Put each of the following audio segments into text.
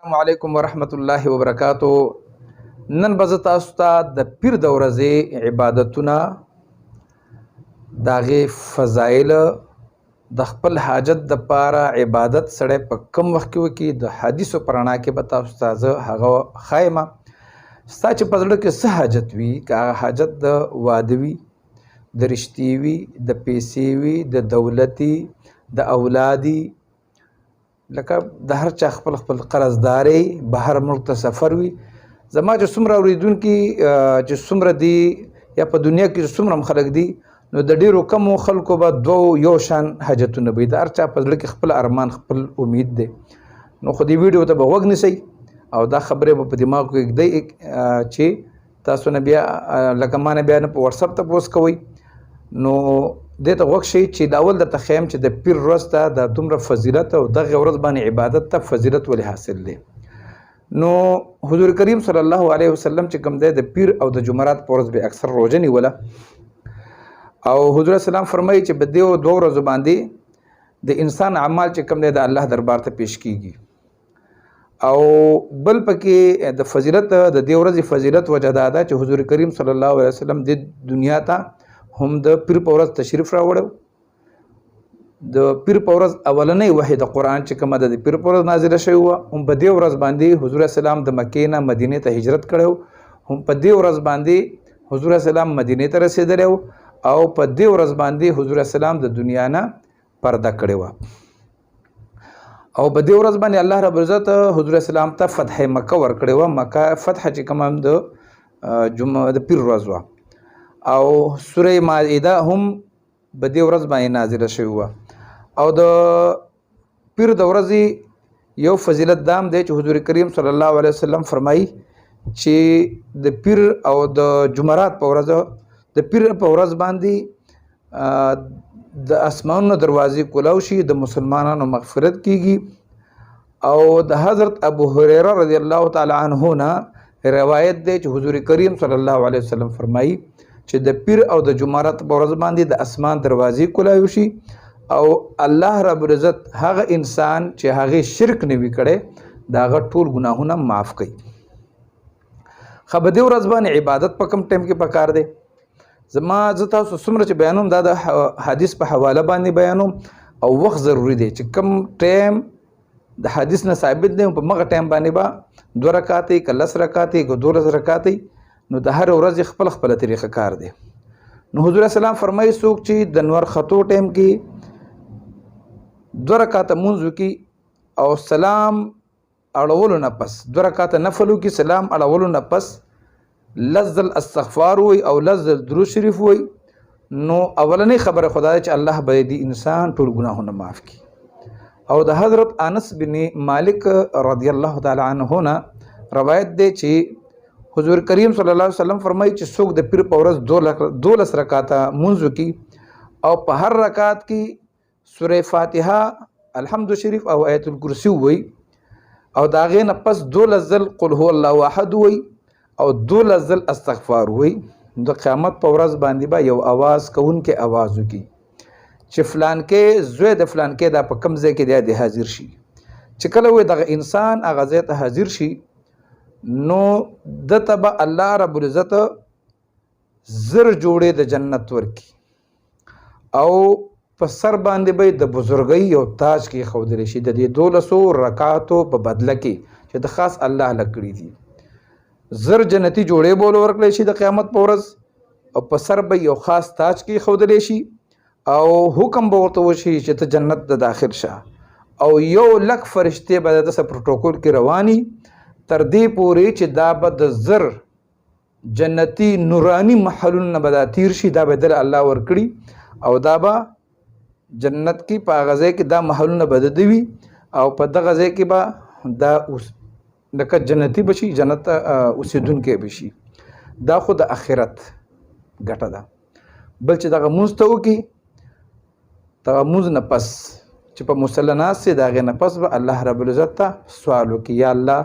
السلام علیکم ورحمت الله وبرکاتو. نن به زه تاسو ته د پیر د ورځې عبادتونه، د هغې فضایل، د خپل حاجت دپاره عبادت سړی په کم وخت کې وکړي د حدیثو په رڼا کې به تاسو ته زه هغه ښایم. ستا چې په زړه کې څه حاجت وي، که هغه حاجت د واده وي، د رشتې وي، د پیسې وي، د دولت وي، د اولاد وي، لکه د هر چا خپل خپل قرضدار بهر ملک ته سفر وي. زما چې څومره اورېدونکي چې څومره دي یا په دنیا کې چې څومره خلک دي، نو د ډېرو کمو خلکو به دوه یو شان حاجتونه به وي. د هر چا په زړه کې خپل ارمان، خپل امید دی. نو خو دې ویډیو ته به غوږ نیسئ او دا خبرې به په دماغ کې ږدئ چې تاسو نه بیا لکه ما نه بیا نه په وټساپ ته پوسټ کوئ. نو دې ته غوږ شئ چې د اول درته ښیم چې د پیر ورځ ته د دومره فضیلت او دغې ورځ باندې عبادت ته فضیلت ولې حاصل دی. نو حضور کریم صلی الله علیه وسلم چې کوم دی د پیر او د جمعرات په ورځ به اکثر روژه نیوله، او حضور السلام فرمایي چې په دې دوه ورځو باندې د انسان اعمال چې کوم دی د الله دربار ته پیش کیږي. او بل پکې د فضیلت د دې ورځې فضیلت وجه دا ده چې حضور کریم صلی الله علیه وسلم د دنیا ته هم د پیر په ورځ تشریف راوړو. د پیر په ورځ اولنۍ وحی د قرآن چې کومه ده د پیر په ورځ نازله شوې وه. هم په دې ورځ باندې حضور السلام د مکې نه مدینې ته هجرت کړی و. هم په دې ورځ باندې حضور السلام مدینې ته رسېدلی و، او په دې ورځ باندې حضور السلام د دنیا نه پرده کړې وه. او په دې ورځ باندې الله رب العزت حضور السلام ته فتح مکه ورکړې وه. مکه فتح چې کومه د پیر ورځ وه. او سوره مائده هم په دې ورځ باندې نازله شوې وه. او د پیر د ورځې یو فضیلت دام دی چې حضور کریم صلی الله علیه وسلم فرمایي چې د پیر او د جمعرات په ورځ، د پیر په ورځ باندې د اسمانونو دروازې کولاو شي، د مسلمانانو مغفرت کیږي. او د حضرت ابو هریره رضی الله تعالی عنه نه روایت دی چې حضور کریم صلی الله علیه وسلم فرمایي چې د پیر او د جمعرات په ورځ باندې د اسمان دروازې کولاو شي، او الله رب العزت هغه انسان چې هغې شرک نه وي کړی د هغه ټول ګناهونه معاف کوي. خو په دې ورځ باندې عبادت په کوم ټایم کې پکار دی؟ زه تاسو څومره چې بیانوم دا د حدیث په حواله باندې بیانوم، او وخت ضروري دی چې کوم ټایم د حدیث نه ثابت دی په مغه ټایم باندې به 2 رکعاتې که 10 رکعاتې که 12 رکعاتې، نو د هر ورځ خپل خپله طریقه کار دی. نو حضور السلام فرمایي څوک چې د نور خطو ټایم کې 2 رکعاته لمونځ وکړي او سلام اړولو نه پس 2 رکعاته نفل وکړي، سلام اړولو نه پس لزل استغفار وي او لزل درود شریف وي، نو اولنۍ خبره خدا ده چې الله به د انسان ټول ګناهونه معاف کړي. او د حضرت انس بن مالک رضی الله تعالی عنه نه روایت دی چې حضور کریم صلی الله علیه وسلم فرمایي چې څوک د پیر په ورځ 12 رکعاته لمونځ وکړي او په هر رکعت کې سوره فاتحه، الحمد شریف او آیت الکرسی وي، او د هغې نه پس 12 ځل قل هو الله احد وي او 12 ځل استغفار وي. د قیامت په ورځ باندې به یو اواز کوونکی اواز وکړي چې فلانکې زوی د فلانکې دا په کوم ځای کې دی حاضر شي. چې کله وي دغه انسان هغه ځای ته حاضر شي، نو دته به الله رب العزت زر جوړې د جنت ورکي، او په سر باندې به د بزرګۍ یو تاج کې ښودلی شي د دې 12 رکعاتو په بدله کې چې د خاص الله لکړي دي. زر جنتی جوړې بول ورکړی شي د قیامت په ورځ، او په سر به یو خاص تاج کې ښودلی شي، او حکم به ورته وشي چې ته جنت ته داخل شه، او 1,00,000 فرشتې به د داسې پروټوکول کې رواني تر دې پورې چې دا به د زر جنتی نورانی محلونه به دا تیر شي، دا به دل الله ورکړي، او دا به جنت کې په هغه ځای کې دا محلونه به د وي، او په دغه ځای کې به دا لکه جنتی بشي، جنت ته اوسېدونکی بشي. دا خو د آخرت ګټه ده. بل چې دغه مونځ ته وکړي، دغه مونځ نه پس چې په مصلی ناست دی، د هغې نه پس به الله رب العزت ته سوال وکړي، یا الله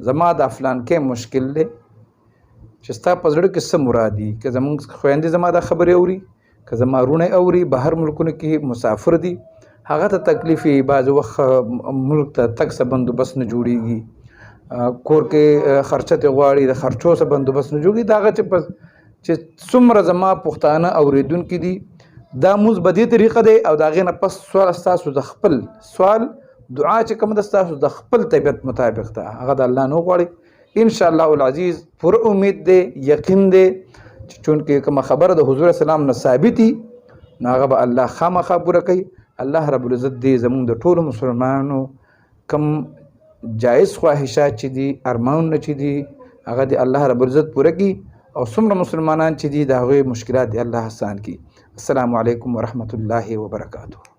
زما دا فلانکی مشکل دی چې ستا په زړه کې څه مراد دي. که زمونږ خویندې زما دا خبرې اوري، که زما روڼې اوري، بهر ملکونو کې مسافر دي، هغه ته تکلیف وي، بعضې وخت ملک ته تګ څه بندوبست نه جوړېږي، کور کې خرچه ته غواړي د خرچو څه بندوبست نه جوړي داغه چې څومره زما پښتانه اوریدونکي دي دا موږ په دې طریقه دی او دا غینه پس سوال تاسو د خپل سوال دعا چې کوم د تاسو د خپل طبيعت مطابق ته هغه د الله نو غواړي ان شاء الله العزيز پر امید دی یقین دی چې چونکه کوم خبره د حضور سلام نه ثابتي ناغه به الله خامخا پوره کوي الله رب العزت دې زموږ د ټولو مسلمانانو کم جائز خواهشات چې دي ارمان چې دي هغه دې الله رب العزت پوره کوي او څومره مسلمانان چې دي د هغوی مشکلات دی الله آسان کړي. السلام علیکم ورحمت الله وبرکاته.